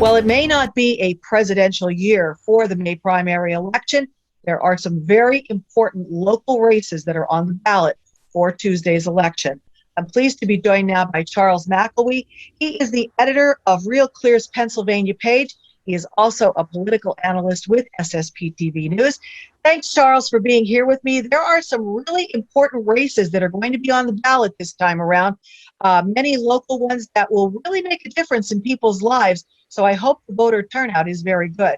Well, it may not be a presidential year for the May primary election. There are some very important local races that are on the ballot for Tuesday's election. I'm pleased to be joined now by Charles McElwee. He is the editor of Real Clear's Pennsylvania page. He is also a political analyst with SSPTV News. Thanks, Charles, for being here with me. There are some really important races that are going to be on the ballot this time around, many local ones that will really make a difference in people's lives. So I hope the voter turnout is very good.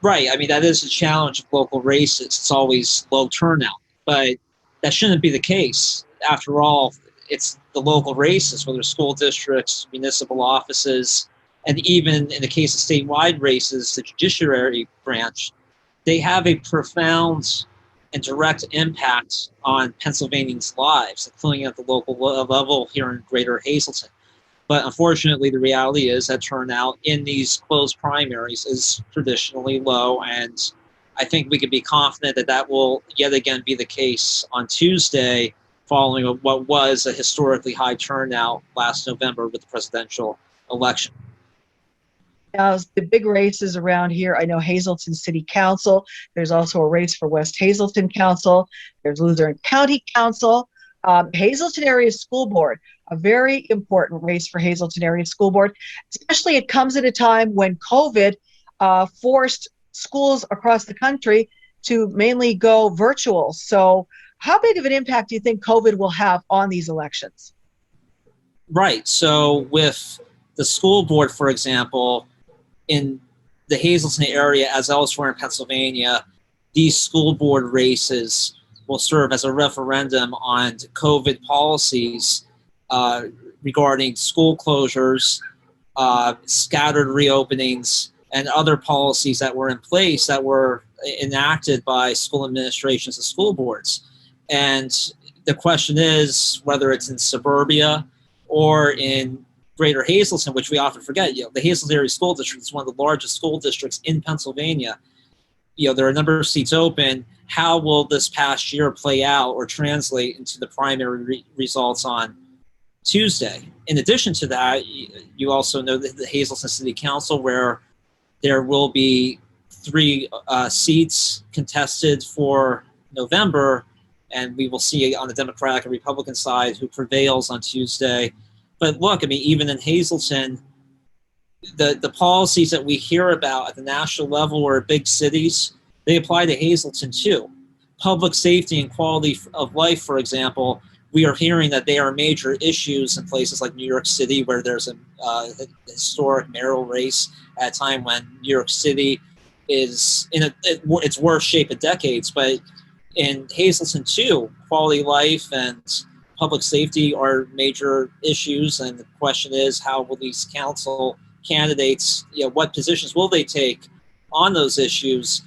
Right. I mean, that is a challenge of local races. It's always low turnout, but that shouldn't be the case. After all, it's the local races, whether school districts, municipal offices, and even in the case of statewide races, the judiciary branch, they have a profound and direct impact on Pennsylvanians' lives, including at the local level here in Greater Hazleton. But unfortunately, the reality is that turnout in these closed primaries is traditionally low, and I think we can be confident that that will yet again be the case on Tuesday, following what was a historically high turnout last November with the presidential election. Now, the big races around here, I know Hazleton City Council. There's also a race for West Hazleton Council. There's Luzerne County Council. Hazleton Area School Board, a very important race for Hazleton Area School Board, especially it comes at a time when COVID forced schools across the country to mainly go virtual. So how big of an impact do you think COVID will have on these elections? Right. So with the school board, for example, in the Hazleton area, as elsewhere in Pennsylvania, these school board races will serve as a referendum on COVID policies regarding school closures, scattered reopenings, and other policies that were in place that were enacted by school administrations and school boards. And the question is whether it's in suburbia or in Greater Hazleton, which we often forget. The Hazleton Area School District is one of the largest school districts in Pennsylvania. There are a number of seats open. How will this past year play out or translate into the primary results on Tuesday? In addition to that, you also know that the Hazleton City Council, where there will be 3 seats contested for November, and we will see on the Democratic and Republican side who prevails on Tuesday. But look, I mean, even in Hazleton, the policies that we hear about at the national level or big cities, they apply to Hazleton too. Public safety and quality of life, for example, we are hearing that they are major issues in places like New York City, where there's a historic mayoral race at a time when New York City is in its worst shape of decades. But in Hazleton too, quality of life and public safety are major issues, and the question is, how will these council candidates, what positions will they take on those issues?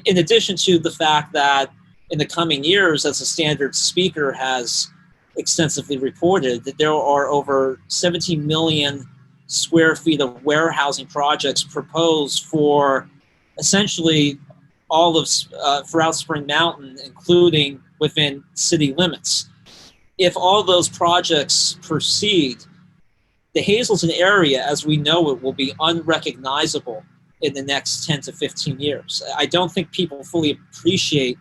In addition to the fact that in the coming years, as the standard speaker has extensively reported, that there are over 17 million square feet of warehousing projects proposed for essentially all of throughout Spring Mountain, including within city limits. If all those projects proceed, the Hazleton area, as we know it, will be unrecognizable in the next 10 to 15 years. I don't think people fully appreciate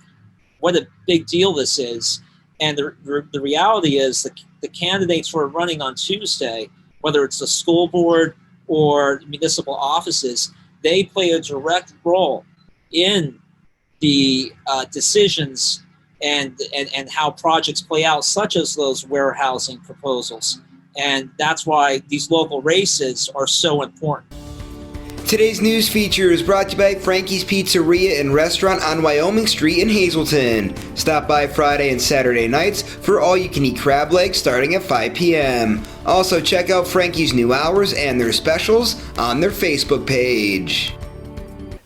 what a big deal this is. And the reality is that the candidates who are running on Tuesday, whether it's the school board or municipal offices, they play a direct role in the decisions and how projects play out, such as those warehousing proposals. And that's why these local races are so important. Today's news feature is brought to you by Frankie's Pizzeria and Restaurant on Wyoming Street in Hazleton. Stop by Friday and Saturday nights for all-you-can-eat crab legs starting at 5 p.m. Also, check out Frankie's new hours and their specials on their Facebook page.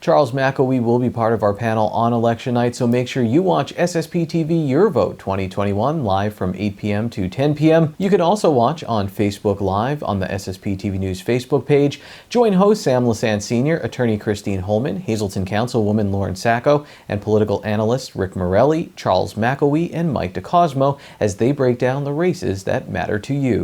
Charles McElwee will be part of our panel on election night, so make sure you watch SSPTV Your Vote 2021 live from 8 p.m. to 10 p.m. You can also watch on Facebook Live on the SSPTV News Facebook page. Join host Sam Lassant Sr., attorney Christine Holman, Hazleton Councilwoman Lauren Sacco, and political analysts Rick Morelli, Charles McElwee, and Mike DeCosmo as they break down the races that matter to you.